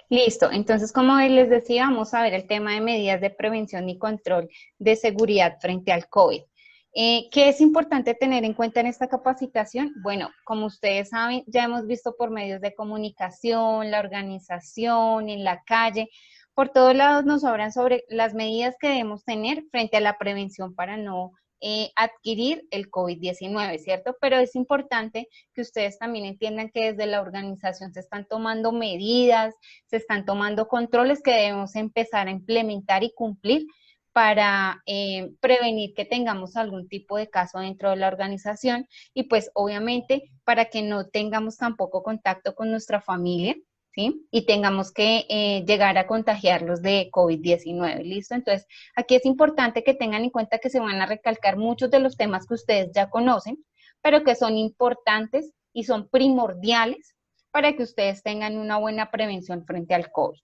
Listo, entonces como les decía, vamos a ver el tema de medidas de prevención y control de seguridad frente al COVID. ¿Qué es importante tener en cuenta en esta capacitación? Bueno, como ustedes saben, ya hemos visto por medios de comunicación, la organización, en la calle, por todos lados nos hablan sobre las medidas que debemos tener frente a la prevención para no adquirir el COVID-19, ¿cierto? Pero es importante que ustedes también entiendan que desde la organización se están tomando medidas, se están tomando controles que debemos empezar a implementar y cumplir para prevenir que tengamos algún tipo de caso dentro de la organización y pues obviamente para que no tengamos tampoco contacto con nuestra familia, ¿sí? Y tengamos que llegar a contagiarlos de COVID-19, ¿listo? Entonces, aquí es importante que tengan en cuenta que se van a recalcar muchos de los temas que ustedes ya conocen, pero que son importantes y son primordiales para que ustedes tengan una buena prevención frente al COVID.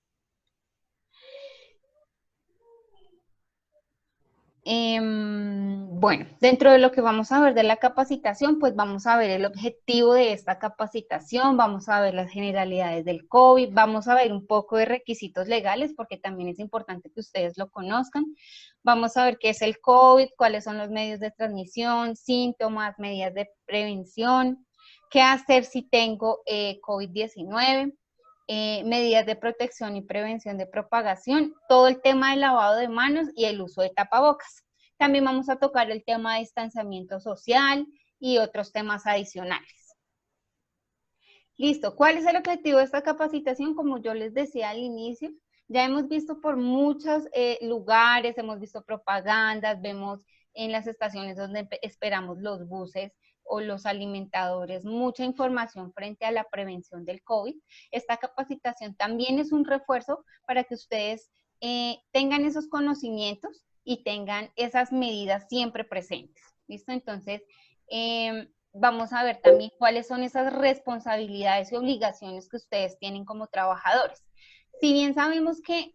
Bueno, dentro de lo que vamos a ver de la capacitación, pues vamos a ver el objetivo de esta capacitación, vamos a ver las generalidades del COVID, vamos a ver un poco de requisitos legales, porque también es importante que ustedes lo conozcan. Vamos a ver qué es el COVID, cuáles son los medios de transmisión, síntomas, medidas de prevención, qué hacer si tengo COVID-19, medidas de protección y prevención de propagación, todo el tema del lavado de manos y el uso de tapabocas. También vamos a tocar el tema de distanciamiento social y otros temas adicionales. Listo, ¿cuál es el objetivo de esta capacitación? Como yo les decía al inicio, ya hemos visto por muchos lugares, hemos visto propagandas, vemos en las estaciones donde esperamos los buses o los alimentadores mucha información frente a la prevención del COVID. Esta capacitación también es un refuerzo para que ustedes tengan esos conocimientos y tengan esas medidas siempre presentes. ¿Listo? Entonces, vamos a ver también cuáles son esas responsabilidades y obligaciones que ustedes tienen como trabajadores. Si bien sabemos que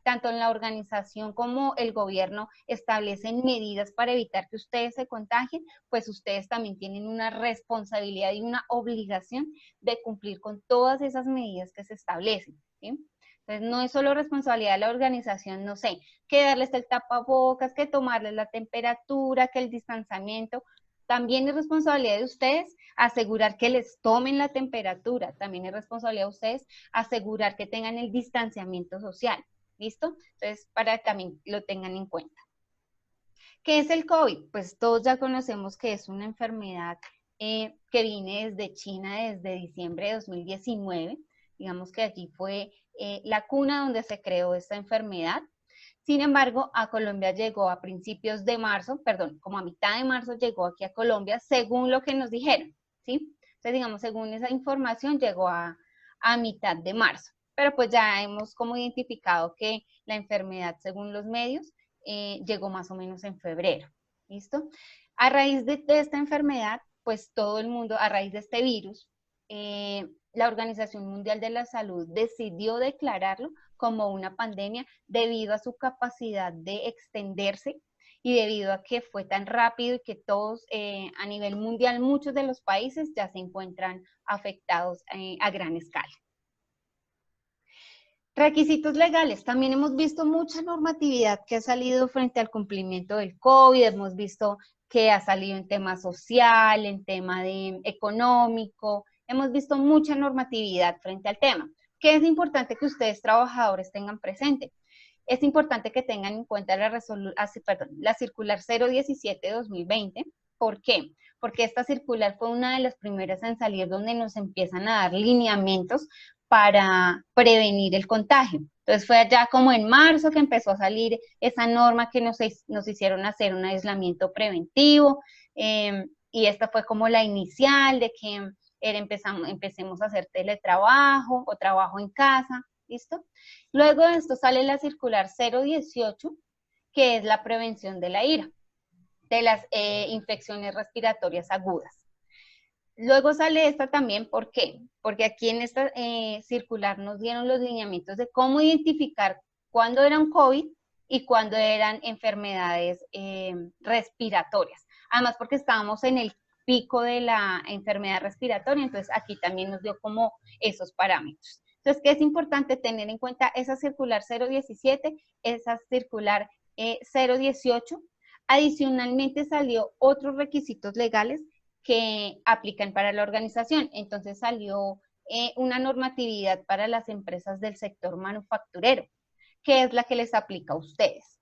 tanto en la organización como el gobierno establecen medidas para evitar que ustedes se contagien, pues ustedes también tienen una responsabilidad y una obligación de cumplir con todas esas medidas que se establecen, ¿sí? Entonces, no es solo responsabilidad de la organización, no sé, que darles el tapabocas, que tomarles la temperatura, que el distanciamiento. También es responsabilidad de ustedes asegurar que les tomen la temperatura. También es responsabilidad de ustedes asegurar que tengan el distanciamiento social. ¿Listo? Entonces, para que también lo tengan en cuenta. ¿Qué es el COVID? Pues todos ya conocemos que es una enfermedad que viene desde China desde diciembre de 2019. Digamos que allí fue la cuna donde se creó esta enfermedad. Sin embargo, a Colombia llegó a principios de marzo, perdón, como a mitad de marzo llegó aquí a Colombia, según lo que nos dijeron, ¿sí? Entonces, digamos, según esa información, llegó a mitad de marzo. Pero pues ya hemos como identificado que la enfermedad, según los medios, llegó más o menos en febrero, ¿listo? A raíz de esta enfermedad, pues todo el mundo, a raíz de este virus, la Organización Mundial de la Salud decidió declararlo como una pandemia debido a su capacidad de extenderse y debido a que fue tan rápido y que todos a nivel mundial, muchos de los países ya se encuentran afectados a gran escala. Requisitos legales. También hemos visto mucha normatividad que ha salido frente al cumplimiento del COVID. Hemos visto que ha salido en tema social, en tema de económico. Hemos visto mucha normatividad frente al tema. ¿Qué es importante que ustedes trabajadores tengan presente? Es importante que tengan en cuenta la circular 017 de 2020. ¿Por qué? Porque esta circular fue una de las primeras en salir donde nos empiezan a dar lineamientos para prevenir el contagio. Entonces fue allá como en marzo que empezó a salir esa norma que nos hicieron hacer un aislamiento preventivo y esta fue como la inicial de que empecemos a hacer teletrabajo o trabajo en casa, ¿listo? Luego de esto sale la circular 018, que es la prevención de la ira, de las infecciones respiratorias agudas. Luego sale esta también, ¿por qué? Porque aquí en esta circular nos dieron los lineamientos de cómo identificar cuándo era un COVID y cuándo eran enfermedades respiratorias. Además, porque estábamos en el pico de la enfermedad respiratoria, entonces aquí también nos dio como esos parámetros. Entonces, ¿qué es importante tener en cuenta? Esa circular 017, esa circular 018. Adicionalmente salió otros requisitos legales que aplican para la organización. Entonces salió una normatividad para las empresas del sector manufacturero, que es la que les aplica a ustedes.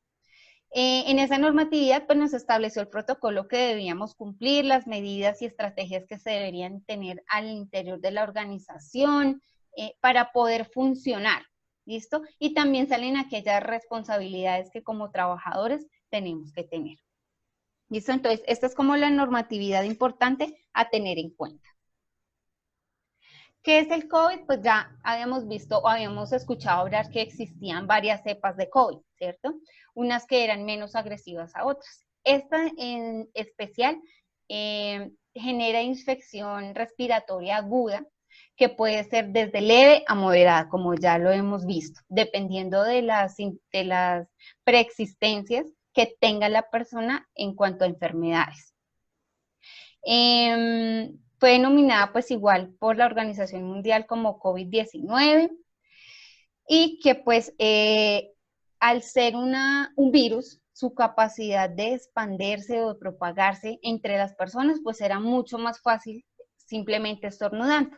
En esa normatividad pues, nos estableció el protocolo que debíamos cumplir, las medidas y estrategias que se deberían tener al interior de la organización para poder funcionar, ¿listo? Y también salen aquellas responsabilidades que como trabajadores tenemos que tener. ¿Listo? Entonces, esta es como la normatividad importante a tener en cuenta. ¿Qué es el COVID? Pues ya habíamos visto o habíamos escuchado hablar que existían varias cepas de COVID, ¿cierto? Unas que eran menos agresivas a otras. Esta en especial genera infección respiratoria aguda, que puede ser desde leve a moderada, como ya lo hemos visto, dependiendo de las preexistencias que tenga la persona en cuanto a enfermedades. Fue denominada pues igual por la Organización Mundial como COVID-19 y que pues al ser un virus, su capacidad de expandirse o de propagarse entre las personas pues era mucho más fácil simplemente estornudando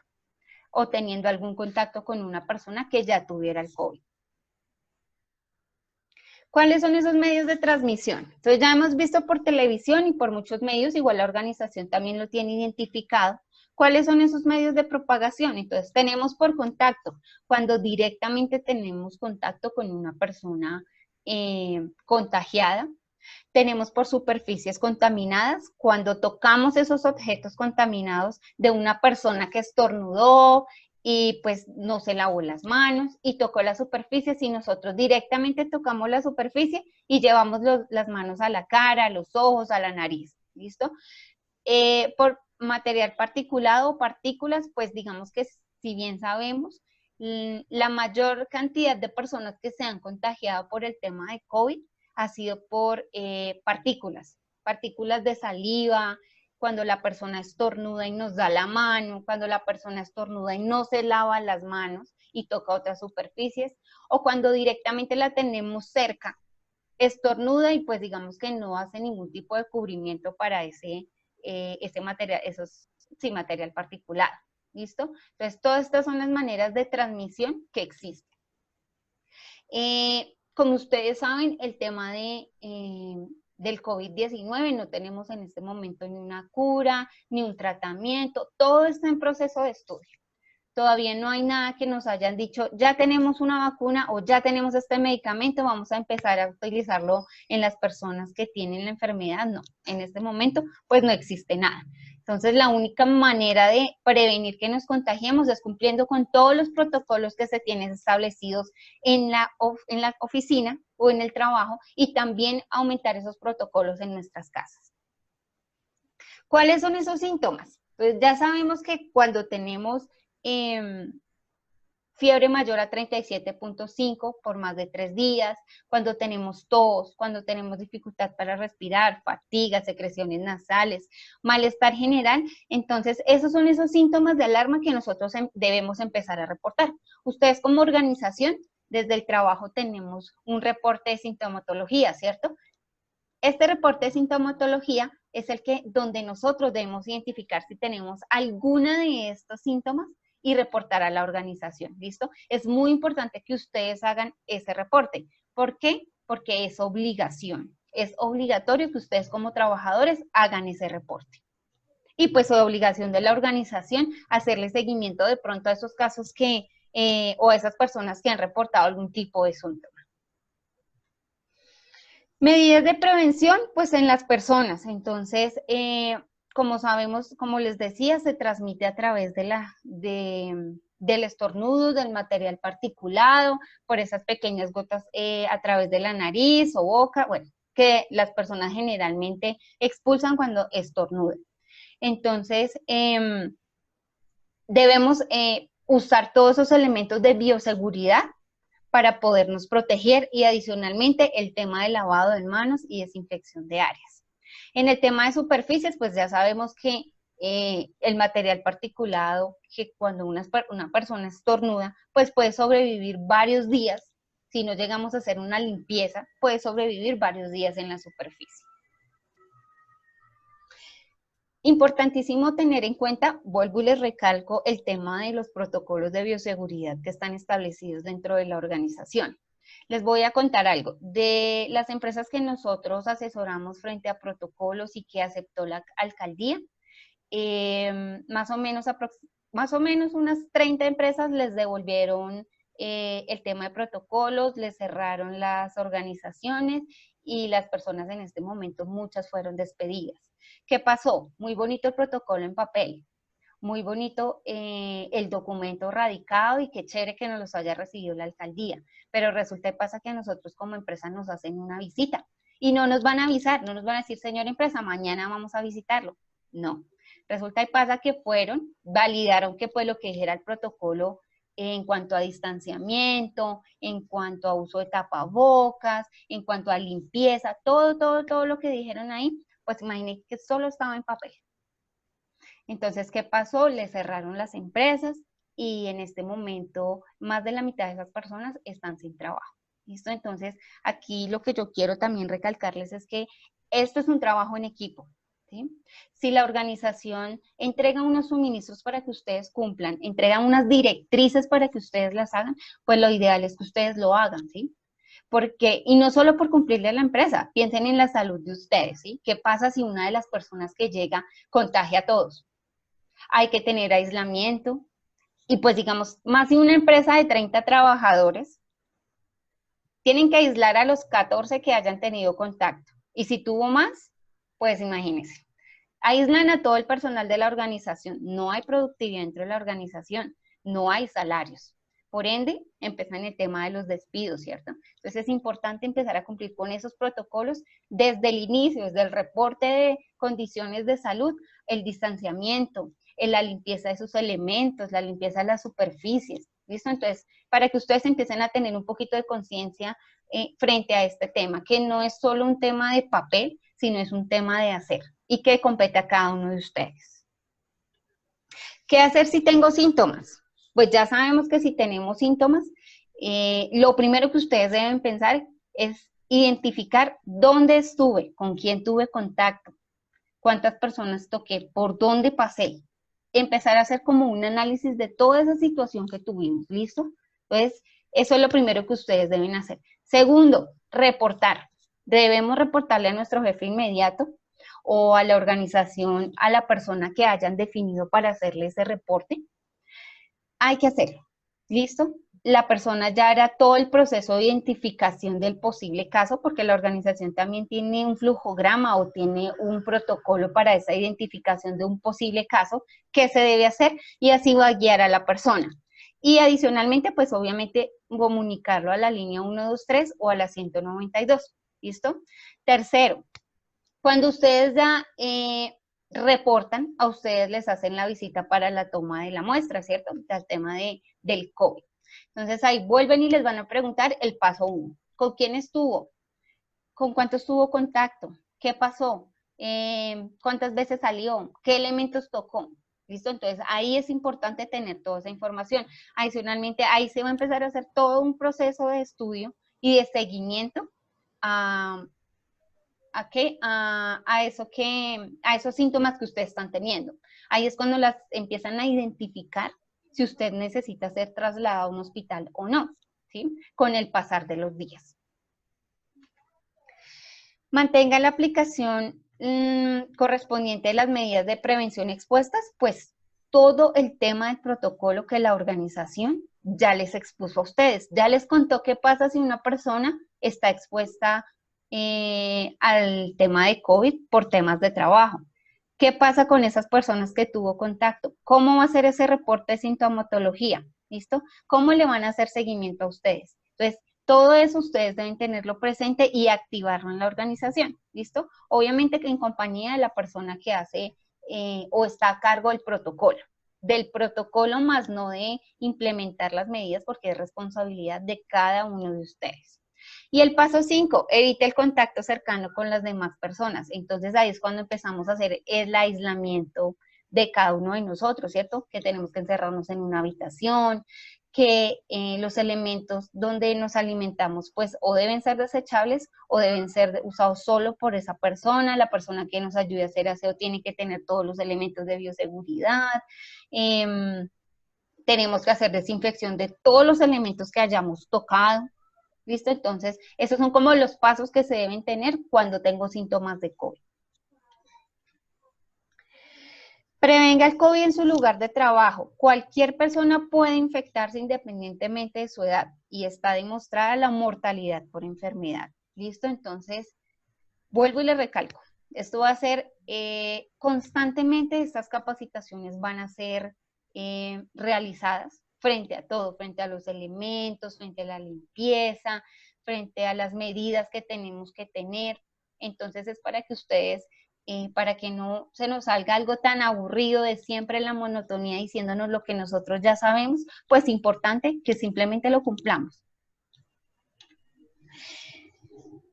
o teniendo algún contacto con una persona que ya tuviera el COVID. ¿Cuáles son esos medios de transmisión? Entonces ya hemos visto por televisión y por muchos medios, igual la organización también lo tiene identificado. ¿Cuáles son esos medios de propagación? Entonces tenemos por contacto, cuando directamente tenemos contacto con una persona contagiada. Tenemos por superficies contaminadas, cuando tocamos esos objetos contaminados de una persona que estornudó, y pues no se lavó las manos y tocó la superficie, si nosotros directamente tocamos la superficie y llevamos las manos a la cara, a los ojos, a la nariz, ¿listo? Por material particulado o partículas, pues digamos que si bien sabemos, la mayor cantidad de personas que se han contagiado por el tema de COVID ha sido por partículas de saliva, cuando la persona estornuda y nos da la mano, cuando la persona estornuda y no se lava las manos y toca otras superficies, o cuando directamente la tenemos cerca, estornuda y pues digamos que no hace ningún tipo de cubrimiento para ese material, material particulado, ¿listo? Entonces, todas estas son las maneras de transmisión que existen. Como ustedes saben, el tema del COVID-19 no tenemos en este momento ni una cura, ni un tratamiento, todo está en proceso de estudio. Todavía no hay nada que nos hayan dicho, ya tenemos una vacuna o ya tenemos este medicamento, vamos a empezar a utilizarlo en las personas que tienen la enfermedad. No, en este momento pues no existe nada. Entonces la única manera de prevenir que nos contagiemos es cumpliendo con todos los protocolos que se tienen establecidos en la oficina o en el trabajo y también aumentar esos protocolos en nuestras casas. ¿Cuáles son esos síntomas? Pues ya sabemos que cuando tenemos fiebre mayor a 37.5 por más de 3 días, cuando tenemos tos, cuando tenemos dificultad para respirar, fatiga, secreciones nasales, malestar general, entonces esos son esos síntomas de alarma que nosotros debemos empezar a reportar. Ustedes como organización, desde el trabajo tenemos un reporte de sintomatología, ¿cierto? Este reporte de sintomatología es donde nosotros debemos identificar si tenemos alguna de estos síntomas y reportar a la organización, ¿listo? Es muy importante que ustedes hagan ese reporte. ¿Por qué? Porque es obligación. Es obligatorio que ustedes como trabajadores hagan ese reporte. Y pues es obligación de la organización hacerle seguimiento de pronto a esos casos o a esas personas que han reportado algún tipo de síntoma. Medidas de prevención, pues en las personas. Entonces, como sabemos, como les decía, se transmite a través del estornudo, del material particulado, por esas pequeñas gotas a través de la nariz o boca, bueno, que las personas generalmente expulsan cuando estornudan. Entonces, debemos usar todos esos elementos de bioseguridad para podernos proteger y adicionalmente el tema del lavado de manos y desinfección de áreas. En el tema de superficies, pues ya sabemos que el material particulado, que cuando una persona estornuda, pues puede sobrevivir varios días. Si no llegamos a hacer una limpieza, puede sobrevivir varios días en la superficie. Importantísimo tener en cuenta, vuelvo y les recalco, el tema de los protocolos de bioseguridad que están establecidos dentro de la organización. Les voy a contar algo. De las empresas que nosotros asesoramos frente a protocolos y que aceptó la alcaldía, más o menos unas 30 empresas les devolvieron el tema de protocolos, les cerraron las organizaciones y las personas en este momento, muchas fueron despedidas. ¿Qué pasó? Muy bonito el protocolo en papel, muy bonito el documento radicado y qué chévere que nos los haya recibido la alcaldía, pero resulta y pasa que a nosotros como empresa nos hacen una visita y no nos van a avisar, no nos van a decir, señora empresa, mañana vamos a visitarlo. No, resulta y pasa que fueron, validaron que pues lo que dijera el protocolo en cuanto a distanciamiento, en cuanto a uso de tapabocas, en cuanto a limpieza, todo lo que dijeron ahí, pues imagínense que solo estaba en papel. Entonces, ¿qué pasó? Le cerraron las empresas y en este momento más de la mitad de esas personas están sin trabajo. ¿Listo? Entonces, aquí lo que yo quiero también recalcarles es que esto es un trabajo en equipo. ¿Sí? Si la organización entrega unos suministros para que ustedes cumplan, entrega unas directrices para que ustedes las hagan, pues lo ideal es que ustedes lo hagan, ¿sí? Porque, y no solo por cumplirle a la empresa, piensen en la salud de ustedes, ¿sí? ¿Qué pasa si una de las personas que llega contagia a todos? Hay que tener aislamiento, y pues digamos, más si una empresa de 30 trabajadores, tienen que aislar a los 14 que hayan tenido contacto, y si tuvo más, pues imagínense. Aíslan a todo el personal de la organización, no hay productividad dentro de la organización, no hay salarios. Por ende, empiezan el tema de los despidos, ¿cierto? Entonces es importante empezar a cumplir con esos protocolos desde el inicio, desde el reporte de condiciones de salud, el distanciamiento, la limpieza de sus elementos, la limpieza de las superficies, ¿listo? Entonces, para que ustedes empiecen a tener un poquito de conciencia frente a este tema, que no es solo un tema de papel, sino es un tema de hacer y que compete a cada uno de ustedes. ¿Qué hacer si tengo síntomas? Pues ya sabemos que si tenemos síntomas, lo primero que ustedes deben pensar es identificar dónde estuve, con quién tuve contacto, cuántas personas toqué, por dónde pasé. Empezar a hacer como un análisis de toda esa situación que tuvimos, ¿listo? Entonces, eso es lo primero que ustedes deben hacer. Segundo, reportar. Debemos reportarle a nuestro jefe inmediato o a la organización, a la persona que hayan definido para hacerle ese reporte. Hay que hacerlo, ¿listo? La persona ya hará todo el proceso de identificación del posible caso, porque la organización también tiene un flujograma o tiene un protocolo para esa identificación de un posible caso que se debe hacer y así va a guiar a la persona. Y adicionalmente, pues obviamente comunicarlo a la línea 123 o a la 192, ¿listo? Tercero, cuando ustedes ya reportan, a ustedes les hacen la visita para la toma de la muestra, ¿cierto? El tema del COVID. Entonces ahí vuelven y les van a preguntar el paso 1. ¿Con quién estuvo? ¿Con cuántos tuvo contacto? ¿Qué pasó? ¿Cuántas veces salió? ¿Qué elementos tocó? ¿Listo? Entonces ahí es importante tener toda esa información. Adicionalmente, ahí se va a empezar a hacer todo un proceso de estudio y de seguimiento a esos síntomas que ustedes están teniendo. Ahí es cuando las empiezan a identificar si usted necesita ser trasladado a un hospital o no, ¿sí? Con el pasar de los días. Mantenga la aplicación correspondiente de las medidas de prevención expuestas, pues todo el tema del protocolo que la organización ya les expuso a ustedes, ya les contó qué pasa si una persona está expuesta al tema de COVID por temas de trabajo. ¿Qué pasa con esas personas que tuvo contacto? ¿Cómo va a ser ese reporte de sintomatología? ¿Listo? ¿Cómo le van a hacer seguimiento a ustedes? Entonces, todo eso ustedes deben tenerlo presente y activarlo en la organización, ¿listo? Obviamente que en compañía de la persona que hace o está a cargo del protocolo más no de implementar las medidas porque es responsabilidad de cada uno de ustedes. Y el paso 5, evite el contacto cercano con las demás personas. Entonces ahí es cuando empezamos a hacer el aislamiento de cada uno de nosotros, ¿cierto? Que tenemos que encerrarnos en una habitación, que los elementos donde nos alimentamos, pues, o deben ser desechables o deben ser usados solo por esa persona. La persona que nos ayude a hacer aseo tiene que tener todos los elementos de bioseguridad. Tenemos que hacer desinfección de todos los elementos que hayamos tocado. ¿Listo? Entonces, esos son como los pasos que se deben tener cuando tengo síntomas de COVID. Prevenga el COVID en su lugar de trabajo. Cualquier persona puede infectarse independientemente de su edad y está demostrada la mortalidad por enfermedad. ¿Listo? Entonces, vuelvo y le recalco. Esto va a ser constantemente, estas capacitaciones van a ser realizadas frente a todo, frente a los elementos, frente a la limpieza, frente a las medidas que tenemos que tener. Entonces es para que ustedes, para que no se nos salga algo tan aburrido de siempre la monotonía diciéndonos lo que nosotros ya sabemos, pues importante que simplemente lo cumplamos.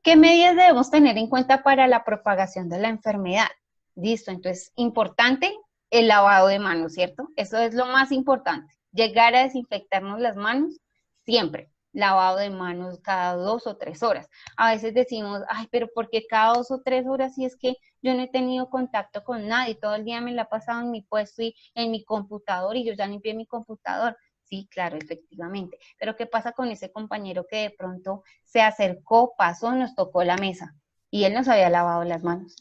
¿Qué medidas debemos tener en cuenta para la propagación de la enfermedad? Listo, entonces, importante el lavado de manos, ¿cierto? Eso es lo más importante. Llegar a desinfectarnos las manos siempre. Lavado de manos cada 2 o 3 horas. A veces decimos, ay, pero ¿por qué cada 2 o 3 horas si es que yo no he tenido contacto con nadie? Todo el día me la he pasado en mi puesto y en mi computador y yo ya limpié mi computador. Sí, claro, efectivamente. Pero ¿qué pasa con ese compañero que de pronto se acercó, pasó, nos tocó la mesa y él no se había lavado las manos?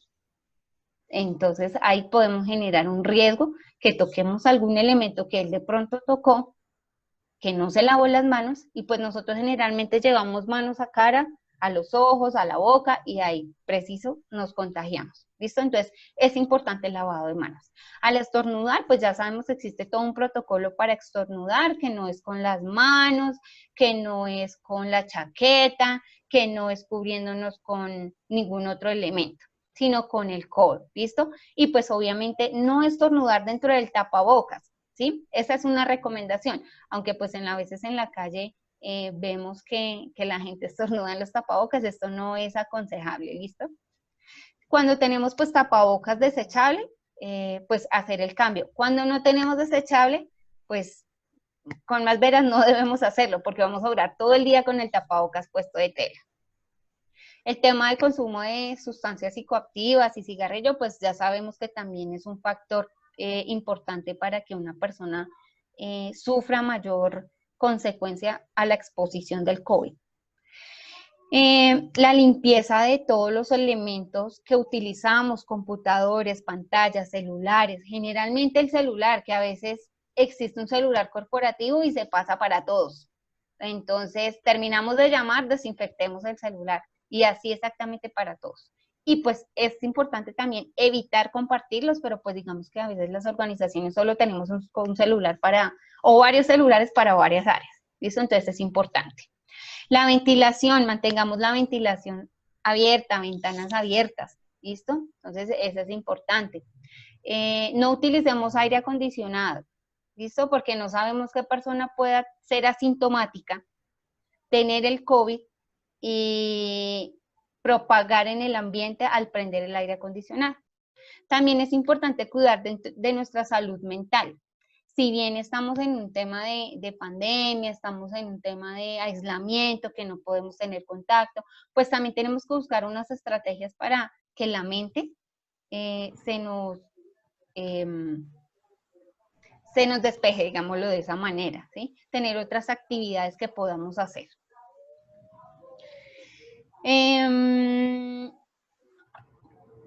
Entonces ahí podemos generar un riesgo que toquemos algún elemento que él de pronto tocó, que no se lavó las manos y pues nosotros generalmente llevamos manos a cara, a los ojos, a la boca y ahí preciso nos contagiamos. ¿Listo? Entonces es importante el lavado de manos. Al estornudar, pues ya sabemos que existe todo un protocolo para estornudar, que no es con las manos, que no es con la chaqueta, que no es cubriéndonos con ningún otro elemento, sino con el codo, ¿listo? Y pues obviamente no estornudar dentro del tapabocas, ¿sí? Esa es una recomendación, aunque pues a veces en la calle vemos que la gente estornuda en los tapabocas, esto no es aconsejable, ¿listo? Cuando tenemos pues tapabocas desechable, pues hacer el cambio. Cuando no tenemos desechable, pues con más veras no debemos hacerlo porque vamos a durar todo el día con el tapabocas puesto de tela. El tema del consumo de sustancias psicoactivas y cigarrillo, pues ya sabemos que también es un factor importante para que una persona sufra mayor consecuencia a la exposición del COVID. La limpieza de todos los elementos que utilizamos, computadores, pantallas, celulares, generalmente el celular, que a veces existe un celular corporativo y se pasa para todos. Entonces, terminamos de llamar, desinfectemos el celular y así exactamente para todos. Y pues es importante también evitar compartirlos, pero pues digamos que a veces las organizaciones solo tenemos un celular para, o varios celulares para varias áreas. ¿Listo? Entonces es importante. La ventilación, mantengamos la ventilación abierta, ventanas abiertas, ¿listo? Entonces, eso es importante. No utilicemos aire acondicionado, ¿listo? Porque no sabemos qué persona pueda ser asintomática, tener el COVID y propagar en el ambiente al prender el aire acondicionado. También es importante cuidar de nuestra salud mental. Si bien estamos en un tema de pandemia, estamos en un tema de aislamiento, que no podemos tener contacto, pues también tenemos que buscar unas estrategias para que la mente se nos despeje, digámoslo de esa manera, ¿sí? Tener otras actividades que podamos hacer.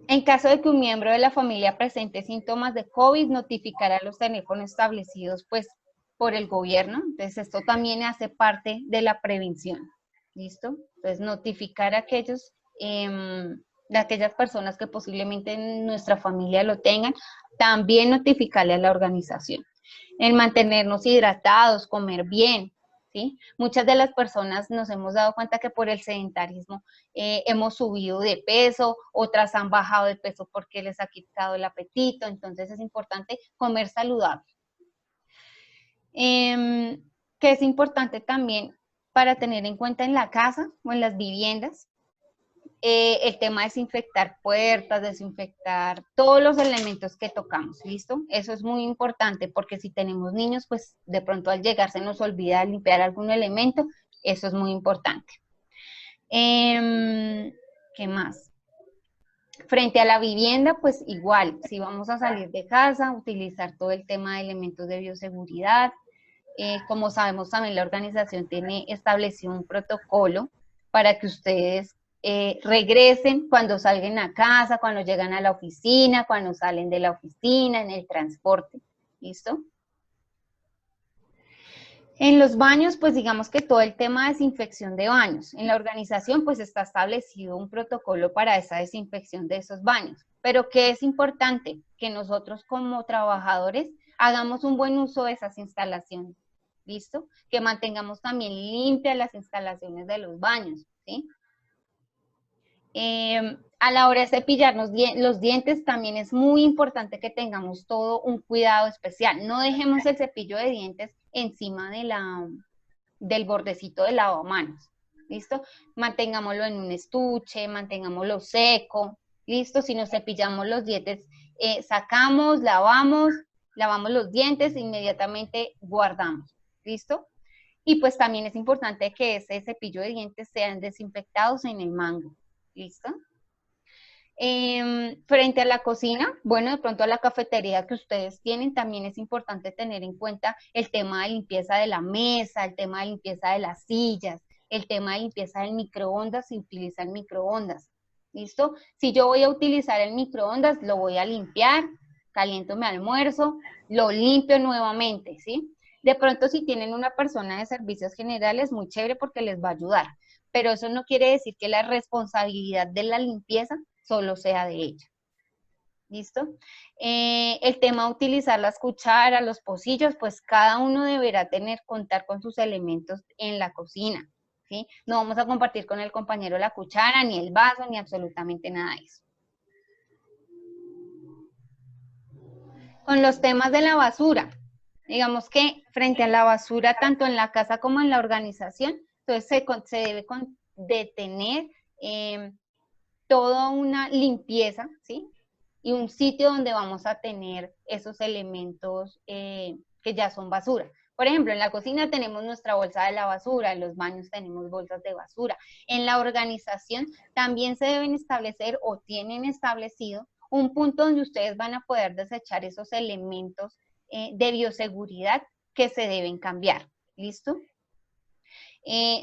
En caso de que un miembro de la familia presente síntomas de COVID, notificar a los teléfonos establecidos pues, por el gobierno. Entonces, esto también hace parte de la prevención. ¿Listo? Entonces, notificar a aquellos, de aquellas personas que posiblemente en nuestra familia lo tengan, también notificarle a la organización. El mantenernos hidratados, comer bien, ¿sí? Muchas de las personas nos hemos dado cuenta que por el sedentarismo hemos subido de peso, otras han bajado de peso porque les ha quitado el apetito, entonces es importante comer saludable. Que es importante también para tener en cuenta en la casa o en las viviendas, el tema de desinfectar puertas, desinfectar todos los elementos que tocamos, ¿listo? Eso es muy importante porque si tenemos niños, pues de pronto al llegar se nos olvida limpiar algún elemento, eso es muy importante. ¿Qué más? Frente a la vivienda, pues igual, si vamos a salir de casa, utilizar todo el tema de elementos de bioseguridad. Como sabemos, también la organización tiene establecido un protocolo para que ustedes regresen cuando salgan a casa, cuando llegan a la oficina, cuando salen de la oficina, en el transporte. ¿Listo? En los baños, pues digamos que todo el tema de desinfección de baños. En la organización, pues está establecido un protocolo para esa desinfección de esos baños. Pero ¿qué es importante? Que nosotros como trabajadores hagamos un buen uso de esas instalaciones. ¿Listo? Que mantengamos también limpias las instalaciones de los baños, ¿sí? A la hora de cepillarnos los dientes también es muy importante que tengamos todo un cuidado especial. No dejemos el cepillo de dientes encima del bordecito del lavamanos. ¿Listo? Mantengámoslo en un estuche, mantengámoslo seco. ¿Listo? Si nos cepillamos los dientes, sacamos, lavamos los dientes e inmediatamente guardamos. ¿Listo? Y pues también es importante que ese cepillo de dientes sean desinfectados en el mango. ¿Listo? Frente a la cocina, bueno, de pronto a la cafetería que ustedes tienen, también es importante tener en cuenta el tema de limpieza de la mesa, el tema de limpieza de las sillas, el tema de limpieza del microondas, si utilizan microondas. ¿Listo? Si yo voy a utilizar el microondas, lo voy a limpiar, caliento mi almuerzo, lo limpio nuevamente, ¿sí? De pronto si tienen una persona de servicios generales, muy chévere porque les va a ayudar, pero eso no quiere decir que la responsabilidad de la limpieza solo sea de ella. ¿Listo? El tema de utilizar las cucharas, los pocillos, pues cada uno deberá contar con sus elementos en la cocina. ¿Sí? No vamos a compartir con el compañero la cuchara, ni el vaso, ni absolutamente nada de eso. Con los temas de la basura, digamos que frente a la basura, tanto en la casa como en la organización, entonces se debe de tener toda una limpieza, ¿sí? Y un sitio donde vamos a tener esos elementos que ya son basura. Por ejemplo, en la cocina tenemos nuestra bolsa de la basura, en los baños tenemos bolsas de basura. En la organización también se deben establecer o tienen establecido un punto donde ustedes van a poder desechar esos elementos de bioseguridad que se deben cambiar. ¿Listo?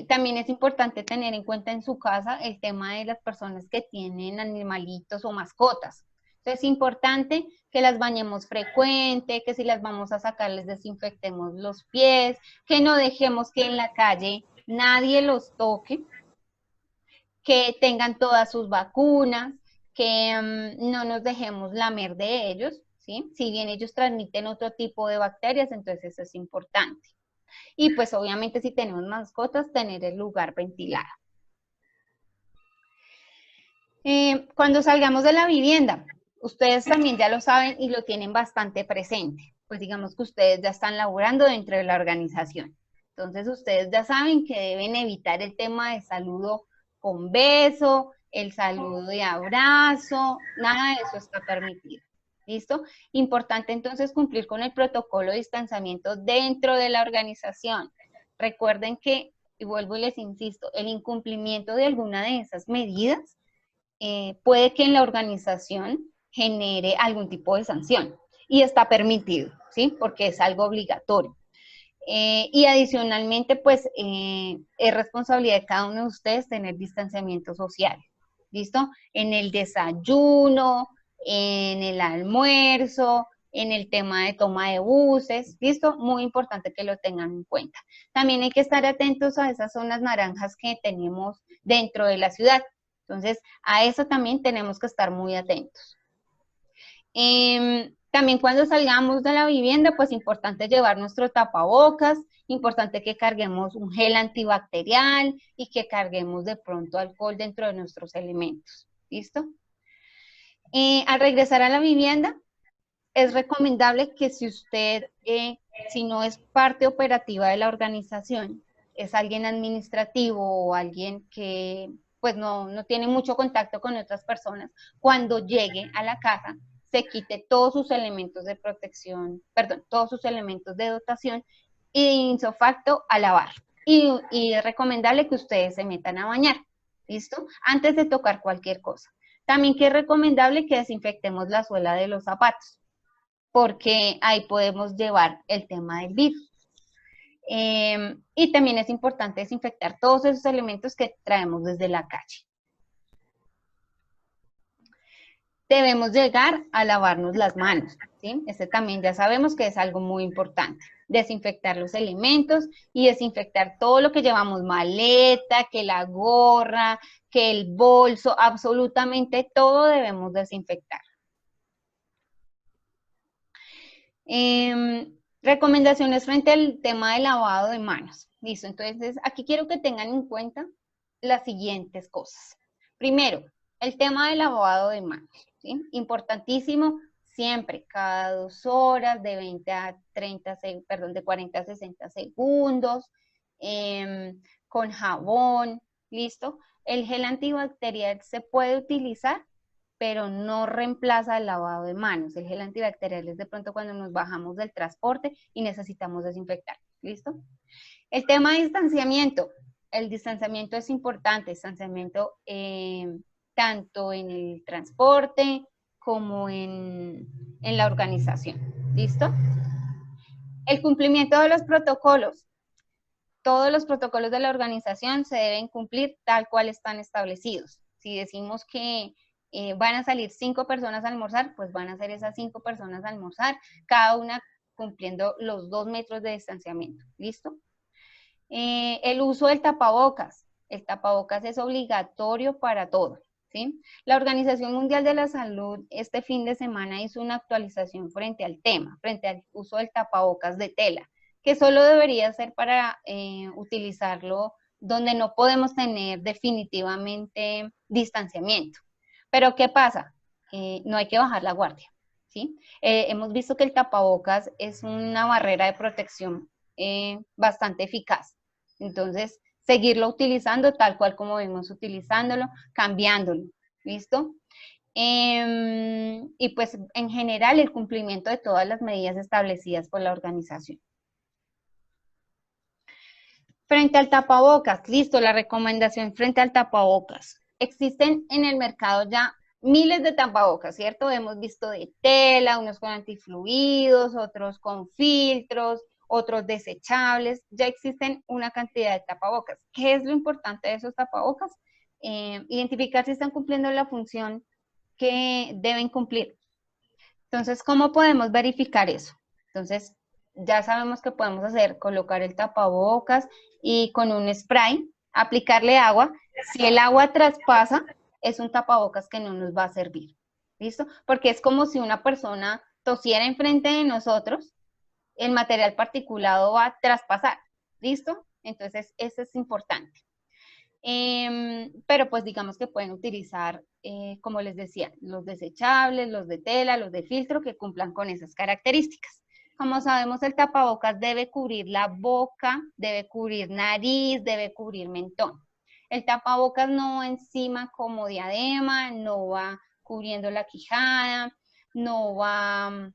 También es importante tener en cuenta en su casa el tema de las personas que tienen animalitos o mascotas. Entonces es importante que las bañemos frecuente, que si las vamos a sacar les desinfectemos los pies, que no dejemos que en la calle nadie los toque, que tengan todas sus vacunas, que no nos dejemos lamer de ellos, ¿sí? Si bien ellos transmiten otro tipo de bacterias, entonces eso es importante. Y pues obviamente si tenemos mascotas, tener el lugar ventilado. Cuando salgamos de la vivienda, ustedes también ya lo saben y lo tienen bastante presente. Pues digamos que ustedes ya están laborando dentro de la organización. Entonces ustedes ya saben que deben evitar el tema de saludo con beso, el saludo de abrazo, nada de eso está permitido. ¿Listo? Importante entonces cumplir con el protocolo de distanciamiento dentro de la organización. Recuerden que, y vuelvo y les insisto, el incumplimiento de alguna de esas medidas puede que en la organización genere algún tipo de sanción y está permitido, ¿sí? Porque es algo obligatorio. Y adicionalmente, pues, es responsabilidad de cada uno de ustedes tener distanciamiento social, ¿listo? En el desayuno, en el almuerzo, en el tema de toma de buses, ¿listo? Muy importante que lo tengan en cuenta. También hay que estar atentos a esas zonas naranjas que tenemos dentro de la ciudad. Entonces, a eso también tenemos que estar muy atentos. También cuando salgamos de la vivienda, pues importante llevar nuestro tapabocas, importante que carguemos un gel antibacterial y que carguemos de pronto alcohol dentro de nuestros elementos. ¿Listo? Al regresar a la vivienda, es recomendable que si usted, si no es parte operativa de la organización, es alguien administrativo o alguien que pues no tiene mucho contacto con otras personas, cuando llegue a la casa se quite todos sus elementos de protección, perdón, todos sus elementos de dotación y de ipso facto a lavar. Y es recomendable que ustedes se metan a bañar, ¿listo? Antes de tocar cualquier cosa. También que es recomendable que desinfectemos la suela de los zapatos, porque ahí podemos llevar el tema del virus. Y también es importante desinfectar todos esos elementos que traemos desde la calle. Debemos llegar a lavarnos las manos, ¿sí? Este también ya sabemos que es algo muy importante. Desinfectar los elementos y desinfectar todo lo que llevamos, maleta, que la gorra, que el bolso, absolutamente todo debemos desinfectar. Recomendaciones frente al tema del lavado de manos. Listo, entonces aquí quiero que tengan en cuenta las siguientes cosas. Primero, el tema del lavado de manos, ¿sí? Importantísimo, siempre, cada 2 horas, de 20 a 30, perdón, de 40 a 60 segundos, con jabón, ¿listo? El gel antibacterial se puede utilizar, pero no reemplaza el lavado de manos. El gel antibacterial es de pronto cuando nos bajamos del transporte y necesitamos desinfectar. ¿Listo? El tema de distanciamiento. El distanciamiento es importante, distanciamiento tanto en el transporte como en la organización. ¿Listo? El cumplimiento de los protocolos. Todos los protocolos de la organización se deben cumplir tal cual están establecidos. Si decimos que van a salir 5 personas a almorzar, pues van a ser esas 5 personas a almorzar, cada una cumpliendo los 2 metros de distanciamiento. ¿Listo? El uso del tapabocas. El tapabocas es obligatorio para todo, ¿sí? La Organización Mundial de la Salud este fin de semana hizo una actualización frente al tema, frente al uso del tapabocas de tela, que solo debería ser para utilizarlo donde no podemos tener definitivamente distanciamiento. Pero ¿qué pasa? No hay que bajar la guardia, ¿sí? Hemos visto que el tapabocas es una barrera de protección bastante eficaz. Entonces, seguirlo utilizando tal cual como vimos utilizándolo, cambiándolo, ¿listo? Y pues en general el cumplimiento de todas las medidas establecidas por la organización. Frente al tapabocas, listo, la recomendación frente al tapabocas. Existen en el mercado ya miles de tapabocas, ¿cierto? Hemos visto de tela, unos con antifluidos, otros con filtros, otros desechables. Ya existen una cantidad de tapabocas. ¿Qué es lo importante de esos tapabocas? Identificar si están cumpliendo la función que deben cumplir. Entonces, ¿cómo podemos verificar eso? Entonces, ya sabemos que podemos hacer, colocar el tapabocas y con un spray, aplicarle agua. Si el agua traspasa, es un tapabocas que no nos va a servir. ¿Listo? Porque es como si una persona tosiera enfrente de nosotros, el material particulado va a traspasar. ¿Listo? Entonces, eso es importante. Pero pues digamos que pueden utilizar, como les decía, los desechables, los de tela, los de filtro que cumplan con esas características. Como sabemos, el tapabocas debe cubrir la boca, debe cubrir nariz, debe cubrir mentón. El tapabocas no va encima como diadema, no va cubriendo la quijada, no va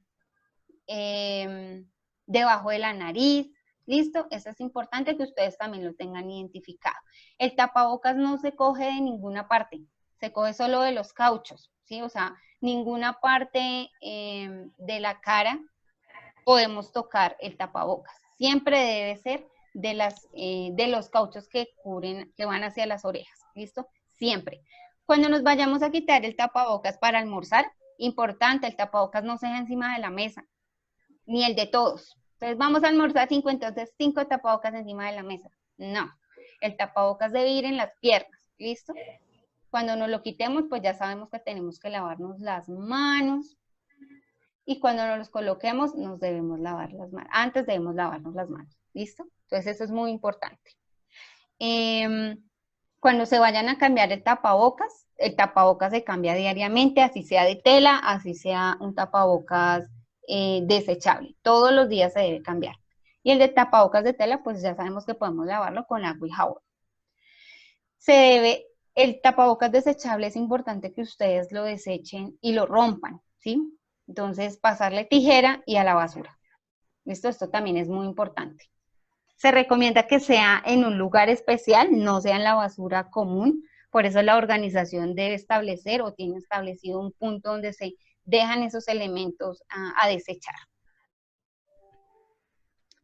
debajo de la nariz. ¿Listo? Eso es importante que ustedes también lo tengan identificado. El tapabocas no se coge de ninguna parte, se coge solo de los cauchos, ¿sí? O sea, ninguna parte de la cara podemos tocar el tapabocas. Siempre debe ser de los cauchos que cubren, que van hacia las orejas, ¿listo? Siempre. Cuando nos vayamos a quitar el tapabocas para almorzar, importante, el tapabocas no se deja encima de la mesa, ni el de todos. Entonces vamos a almorzar 5, entonces 5 tapabocas encima de la mesa. No, el tapabocas debe ir en las piernas, ¿listo? Cuando nos lo quitemos, pues ya sabemos que tenemos que lavarnos las manos. Y cuando nos los coloquemos, nos debemos lavar las manos. Antes debemos lavarnos las manos, ¿listo? Entonces eso es muy importante. Cuando se vayan a cambiar el tapabocas se cambia diariamente, así sea de tela, así sea un tapabocas desechable. Todos los días se debe cambiar. Y el de tapabocas de tela, pues ya sabemos que podemos lavarlo con agua y jabón. Se debe El tapabocas desechable es importante que ustedes lo desechen y lo rompan, ¿sí? Entonces, pasarle tijera y a la basura. ¿Listo? Esto también es muy importante. Se recomienda que sea en un lugar especial, no sea en la basura común. Por eso la organización debe establecer o tiene establecido un punto donde se dejan esos elementos a desechar.